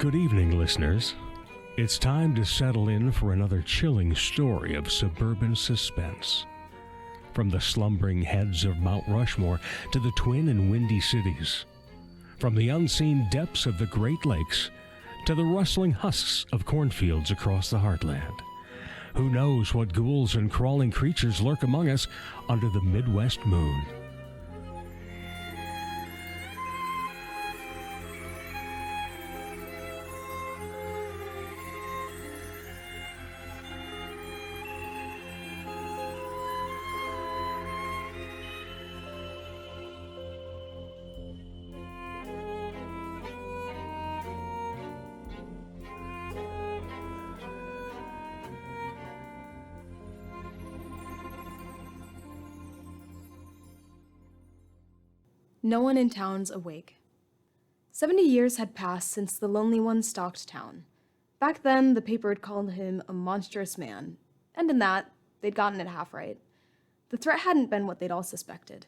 Good evening, listeners. It's time to settle in for another chilling story of suburban suspense. From the slumbering heads of Mount Rushmore to the twin and windy cities. From the unseen depths of the Great Lakes to the rustling husks of cornfields across the heartland. Who knows what ghouls and crawling creatures lurk among us under the Midwest moon? No one in town's awake. 70 years had passed since the lonely one stalked town. Back then, the paper had called him a monstrous man, and in that, they'd gotten it half right. The threat hadn't been what they'd all suspected.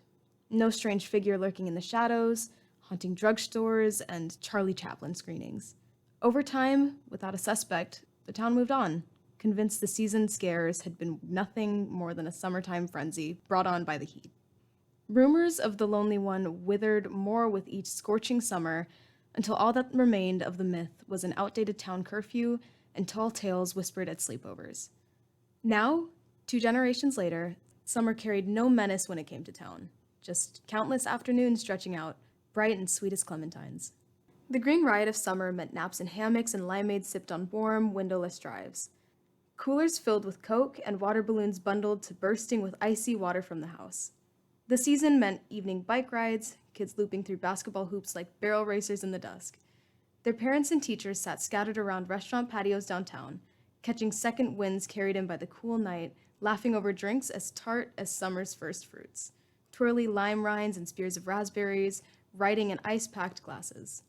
No strange figure lurking in the shadows, haunting drugstores, and Charlie Chaplin screenings. Over time, without a suspect, the town moved on, convinced the season scares had been nothing more than a summertime frenzy brought on by the heat. Rumors of the lonely one withered more with each scorching summer until all that remained of the myth was an outdated town curfew and tall tales whispered at sleepovers. Now, 2 generations later, summer carried no menace when it came to town, just countless afternoons stretching out, bright and sweet as clementines. The green riot of summer meant naps in hammocks and limeade sipped on warm, windowless drives. Coolers filled with Coke and water balloons bundled to bursting with icy water from the house. The season meant evening bike rides, kids looping through basketball hoops like barrel racers in the dusk. Their parents and teachers sat scattered around restaurant patios downtown, catching second winds carried in by the cool night, laughing over drinks as tart as summer's first fruits, twirly lime rinds and spears of raspberries, riding in ice-packed glasses.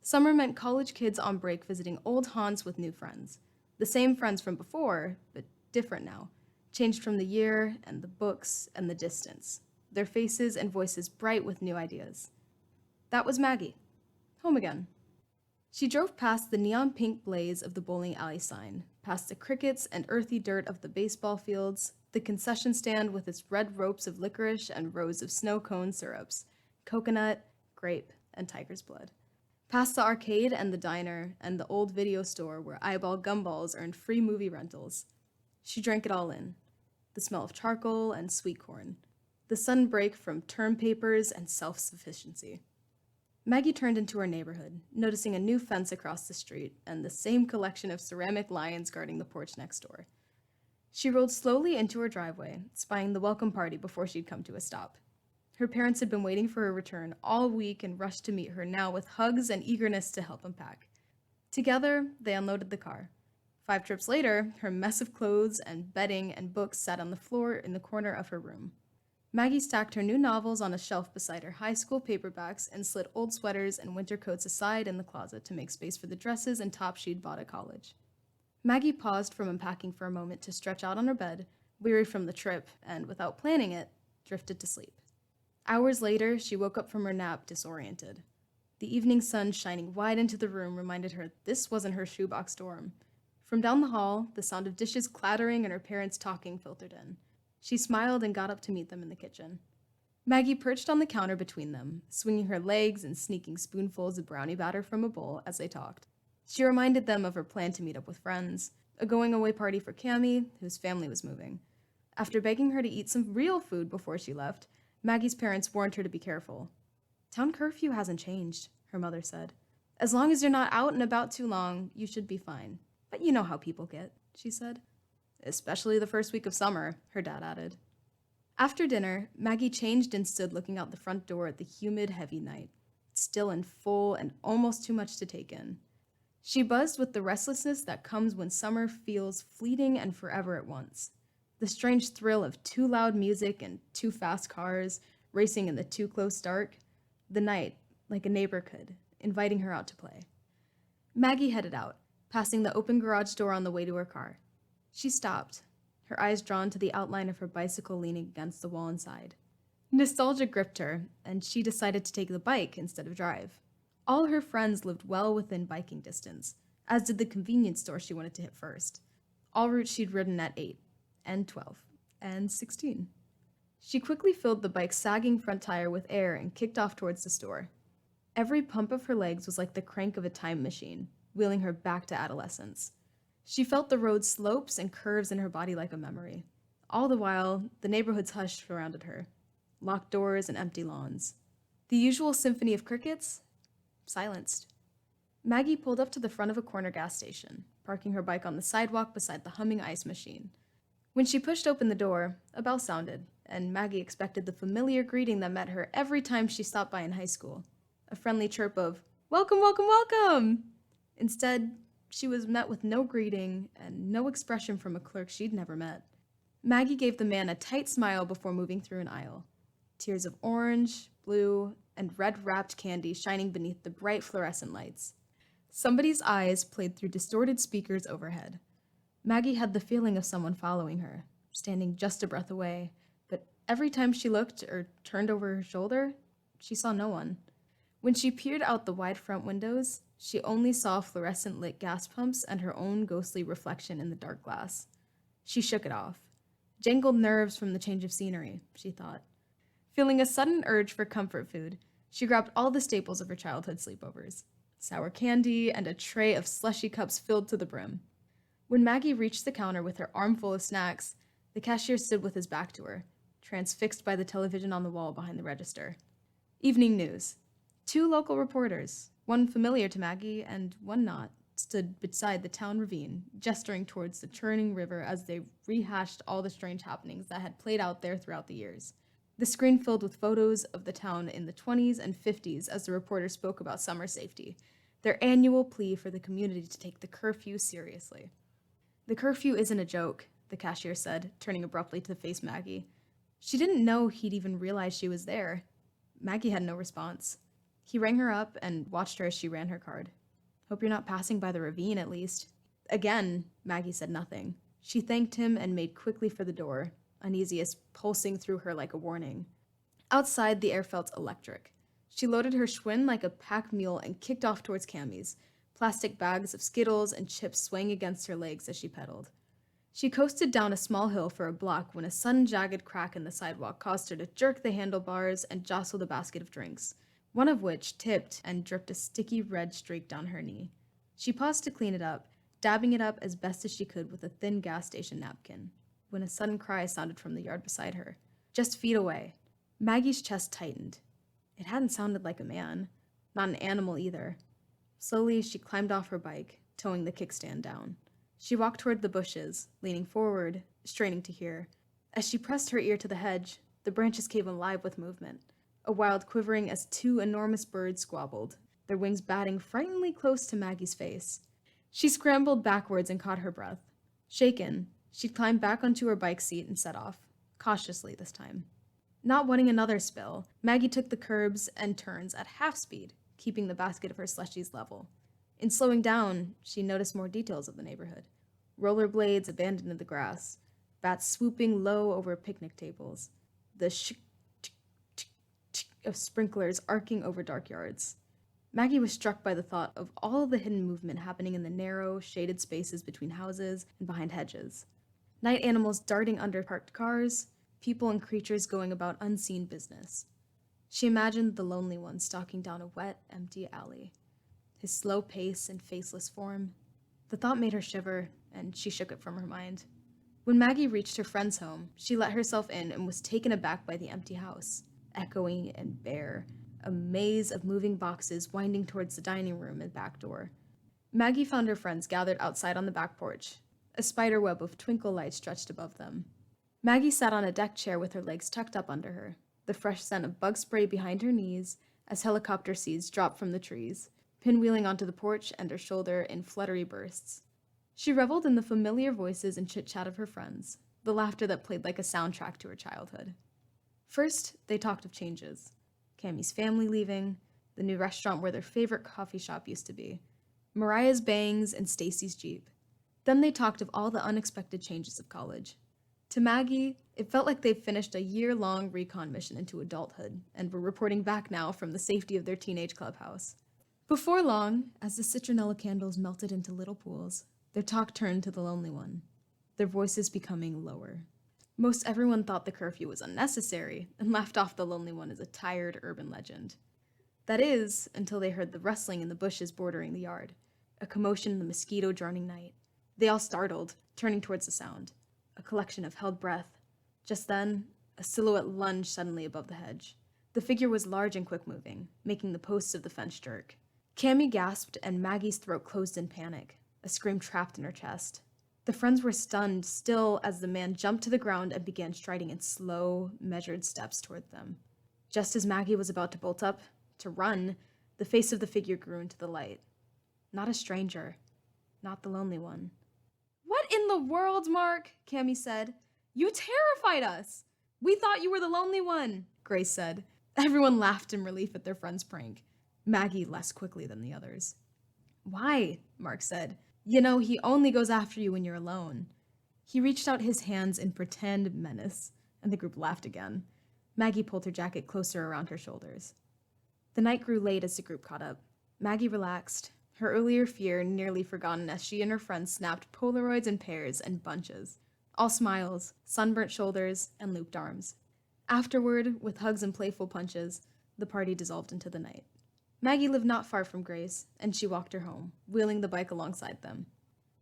Summer meant college kids on break visiting old haunts with new friends. The same friends from before, but different now. Changed from the year and the books and the distance, their faces and voices bright with new ideas. That was Maggie, home again. She drove past the neon pink blaze of the bowling alley sign, past the crickets and earthy dirt of the baseball fields, the concession stand with its red ropes of licorice and rows of snow cone syrups, coconut, grape, and tiger's blood. Past the arcade and the diner and the old video store where eyeball gumballs earned free movie rentals. She drank it all in. The smell of charcoal and sweet corn, the sun break from term papers and self-sufficiency. Maggie turned into her neighborhood, noticing a new fence across the street and the same collection of ceramic lions guarding the porch next door. She rolled slowly into her driveway, spying the welcome party before she'd come to a stop. Her parents had been waiting for her return all week and rushed to meet her now with hugs and eagerness to help unpack. Together, they unloaded the car. 5 trips later, her mess of clothes and bedding and books sat on the floor in the corner of her room. Maggie stacked her new novels on a shelf beside her high school paperbacks and slid old sweaters and winter coats aside in the closet to make space for the dresses and tops she'd bought at college. Maggie paused from unpacking for a moment to stretch out on her bed, weary from the trip, and without planning it, drifted to sleep. Hours later, she woke up from her nap disoriented. The evening sun shining wide into the room reminded her this wasn't her shoebox dorm. From down the hall, the sound of dishes clattering and her parents talking filtered in. She smiled and got up to meet them in the kitchen. Maggie perched on the counter between them, swinging her legs and sneaking spoonfuls of brownie batter from a bowl as they talked. She reminded them of her plan to meet up with friends, a going-away party for Cammie, whose family was moving. After begging her to eat some real food before she left, Maggie's parents warned her to be careful. "Town curfew hasn't changed," her mother said. "As long as you're not out and about too long, you should be fine. But you know how people get," she said. "Especially the first week of summer," her dad added. After dinner, Maggie changed and stood looking out the front door at the humid, heavy night, still and full and almost too much to take in. She buzzed with the restlessness that comes when summer feels fleeting and forever at once. The strange thrill of too loud music and too fast cars, racing in the too close dark. The night, like a neighbor could, inviting her out to play. Maggie headed out, passing the open garage door on the way to her car. She stopped, her eyes drawn to the outline of her bicycle leaning against the wall inside. Nostalgia gripped her, and she decided to take the bike instead of drive. All her friends lived well within biking distance, as did the convenience store she wanted to hit first. All routes she'd ridden at 8, and 12, and 16. She quickly filled the bike's sagging front tire with air and kicked off towards the store. Every pump of her legs was like the crank of a time machine, wheeling her back to adolescence. She felt the road's slopes and curves in her body like a memory. All the while, the neighborhood's hush surrounded her. Locked doors and empty lawns. The usual symphony of crickets? Silenced. Maggie pulled up to the front of a corner gas station, parking her bike on the sidewalk beside the humming ice machine. When she pushed open the door, a bell sounded, and Maggie expected the familiar greeting that met her every time she stopped by in high school. A friendly chirp of, "Welcome, welcome, welcome!" Instead, she was met with no greeting and no expression from a clerk she'd never met. Maggie gave the man a tight smile before moving through an aisle. Tiers of orange, blue, and red-wrapped candy shining beneath the bright fluorescent lights. Somebody's eyes played through distorted speakers overhead. Maggie had the feeling of someone following her, standing just a breath away, but every time she looked or turned over her shoulder, she saw no one. When she peered out the wide front windows, she only saw fluorescent-lit gas pumps and her own ghostly reflection in the dark glass. She shook it off. Jangled nerves from the change of scenery, she thought. Feeling a sudden urge for comfort food, she grabbed all the staples of her childhood sleepovers. Sour candy and a tray of slushy cups filled to the brim. When Maggie reached the counter with her armful of snacks, the cashier stood with his back to her, transfixed by the television on the wall behind the register. Evening news. 2 local reporters, one familiar to Maggie and one not, stood beside the town ravine, gesturing towards the churning river as they rehashed all the strange happenings that had played out there throughout the years. The screen filled with photos of the town in the 20s and 50s as the reporters spoke about summer safety, their annual plea for the community to take the curfew seriously. "The curfew isn't a joke," the cashier said, turning abruptly to face Maggie. She didn't know he'd even realized she was there. Maggie had no response. He rang her up and watched her as she ran her card. "Hope you're not passing by the ravine, at least." Again, Maggie said nothing. She thanked him and made quickly for the door, uneasiness pulsing through her like a warning. Outside, the air felt electric. She loaded her Schwinn like a pack mule and kicked off towards Cammy's, plastic bags of Skittles and chips swaying against her legs as she pedaled. She coasted down a small hill for a block when a sudden jagged crack in the sidewalk caused her to jerk the handlebars and jostle the basket of drinks, one of which tipped and dripped a sticky red streak down her knee. She paused to clean it up, dabbing it up as best as she could with a thin gas station napkin, when a sudden cry sounded from the yard beside her, just feet away. Maggie's chest tightened. It hadn't sounded like a man, not an animal either. Slowly, she climbed off her bike, towing the kickstand down. She walked toward the bushes, leaning forward, straining to hear. As she pressed her ear to the hedge, the branches came alive with movement, a wild quivering as 2 enormous birds squabbled, their wings batting frighteningly close to Maggie's face. She scrambled backwards and caught her breath. Shaken, she climbed back onto her bike seat and set off, cautiously this time. Not wanting another spill, Maggie took the curbs and turns at half speed, keeping the basket of her slushies level. In slowing down, she noticed more details of the neighborhood. Rollerblades abandoned in the grass, bats swooping low over picnic tables, the of sprinklers arcing over dark yards. Maggie was struck by the thought of all of the hidden movement happening in the narrow, shaded spaces between houses and behind hedges. Night animals darting under parked cars, people and creatures going about unseen business. She imagined the lonely one stalking down a wet, empty alley, his slow pace and faceless form. The thought made her shiver, and she shook it from her mind. When Maggie reached her friend's home, she let herself in and was taken aback by the empty house, echoing and bare, a maze of moving boxes winding towards the dining room and back door. Maggie found her friends gathered outside on the back porch, a spider web of twinkle lights stretched above them. Maggie sat on a deck chair with her legs tucked up under her, the fresh scent of bug spray behind her knees as helicopter seeds dropped from the trees, pinwheeling onto the porch and her shoulder in fluttery bursts. She reveled in the familiar voices and chit-chat of her friends, the laughter that played like a soundtrack to her childhood. First, they talked of changes. Cammy's family leaving, the new restaurant where their favorite coffee shop used to be, Mariah's bangs and Stacy's Jeep. Then they talked of all the unexpected changes of college. To Maggie, it felt like they'd finished a year-long recon mission into adulthood and were reporting back now from the safety of their teenage clubhouse. Before long, as the citronella candles melted into little pools, their talk turned to the lonely one, their voices becoming lower. Most everyone thought the curfew was unnecessary and laughed off the lonely one as a tired urban legend. That is, until they heard the rustling in the bushes bordering the yard, a commotion in the mosquito-droning night. They all startled, turning towards the sound. A collection of held breath. Just then, a silhouette lunged suddenly above the hedge. The figure was large and quick-moving, making the posts of the fence jerk. Cammy gasped and Maggie's throat closed in panic, a scream trapped in her chest. The friends were stunned still as the man jumped to the ground and began striding in slow, measured steps toward them. Just as Maggie was about to bolt up, to run, the face of the figure grew into the light. Not a stranger. Not the lonely one. "What in the world, Mark?" Cammy said. "You terrified us! We thought you were the lonely one," Grace said. Everyone laughed in relief at their friend's prank. Maggie less quickly than the others. "Why?" Mark said. "You know, he only goes after you when you're alone." He reached out his hands in pretend menace, and the group laughed again. Maggie pulled her jacket closer around her shoulders. The night grew late as the group caught up. Maggie relaxed, her earlier fear nearly forgotten as she and her friends snapped Polaroids in pairs and bunches. All smiles, sunburnt shoulders, and looped arms. Afterward, with hugs and playful punches, the party dissolved into the night. Maggie lived not far from Grace, and she walked her home, wheeling the bike alongside them.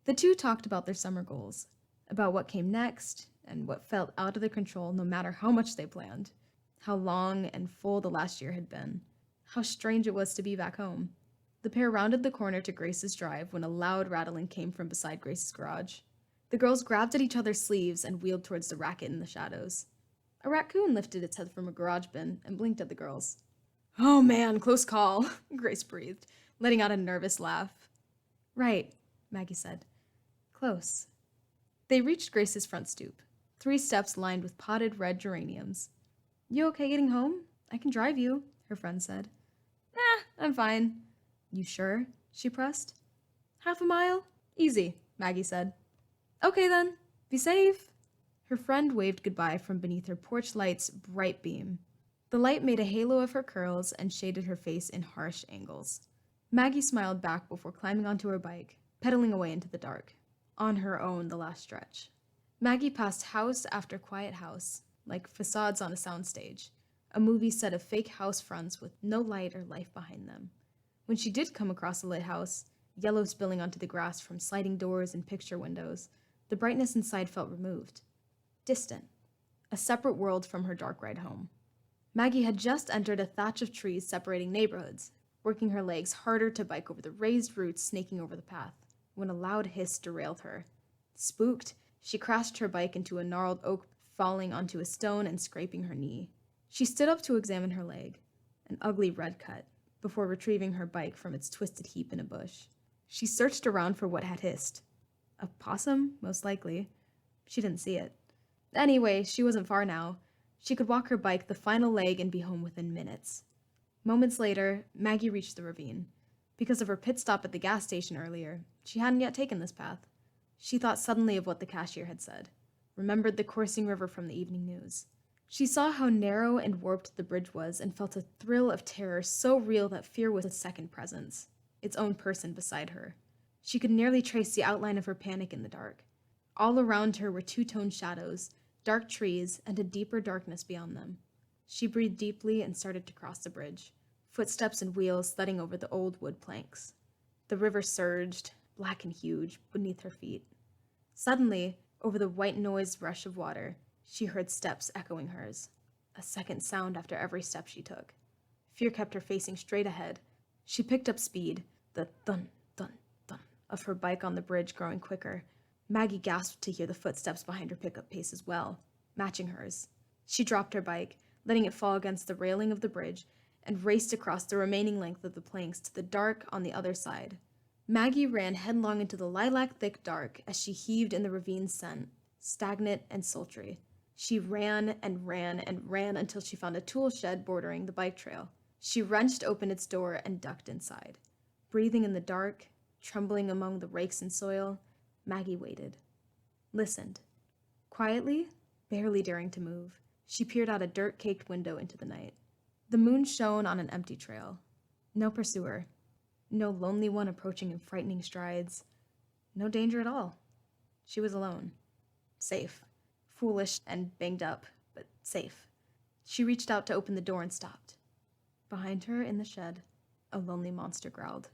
The two talked about their summer goals, about what came next, and what felt out of their control no matter how much they planned, how long and full the last year had been, how strange it was to be back home. The pair rounded the corner to Grace's drive when a loud rattling came from beside Grace's garage. The girls grabbed at each other's sleeves and wheeled towards the racket in the shadows. A raccoon lifted its head from a garage bin and blinked at the girls. "Oh man, close call," Grace breathed, letting out a nervous laugh. "Right," Maggie said. "Close." They reached Grace's front stoop, 3 steps lined with potted red geraniums. "You okay getting home? I can drive you," her friend said. I'm fine." "You sure?" she pressed. "Half a mile? Easy," Maggie said. "Okay then, be safe." Her friend waved goodbye from beneath her porch light's bright beam. The light made a halo of her curls and shaded her face in harsh angles. Maggie smiled back before climbing onto her bike, pedaling away into the dark. On her own the last stretch. Maggie passed house after quiet house, like facades on a soundstage, a movie set of fake house fronts with no light or life behind them. When she did come across a lit house, yellow spilling onto the grass from sliding doors and picture windows, the brightness inside felt removed. Distant. A separate world from her dark ride home. Maggie had just entered a thatch of trees separating neighborhoods, working her legs harder to bike over the raised roots snaking over the path, when a loud hiss derailed her. Spooked, she crashed her bike into a gnarled oak, falling onto a stone and scraping her knee. She stood up to examine her leg, an ugly red cut, before retrieving her bike from its twisted heap in a bush. She searched around for what had hissed. A possum, most likely. She didn't see it. Anyway, she wasn't far now. She could walk her bike the final leg and be home within minutes. Moments later, Maggie reached the ravine. Because of her pit stop at the gas station earlier, she hadn't yet taken this path. She thought suddenly of what the cashier had said, remembered the coursing river from the evening news. She saw how narrow and warped the bridge was and felt a thrill of terror so real that fear was a second presence, its own person beside her. She could nearly trace the outline of her panic in the dark. All around her were two-toned shadows, dark trees, and a deeper darkness beyond them. She breathed deeply and started to cross the bridge, footsteps and wheels thudding over the old wood planks. The river surged, black and huge, beneath her feet. Suddenly, over the white noise rush of water, she heard steps echoing hers, a second sound after every step she took. Fear kept her facing straight ahead. She picked up speed, the thun, thun, thun of her bike on the bridge growing quicker. Maggie gasped to hear the footsteps behind her pickup pace as well, matching hers. She dropped her bike, letting it fall against the railing of the bridge, and raced across the remaining length of the planks to the dark on the other side. Maggie ran headlong into the lilac-thick dark as she heaved in the ravine's scent, stagnant and sultry. She ran and ran and ran until she found a tool shed bordering the bike trail. She wrenched open its door and ducked inside. Breathing in the dark, trembling among the rakes and soil, Maggie waited. Listened. Quietly, barely daring to move, she peered out a dirt-caked window into the night. The moon shone on an empty trail. No pursuer. No lonely one approaching in frightening strides. No danger at all. She was alone. Safe. Foolish and banged up, but safe. She reached out to open the door and stopped. Behind her, in the shed, a lonely monster growled.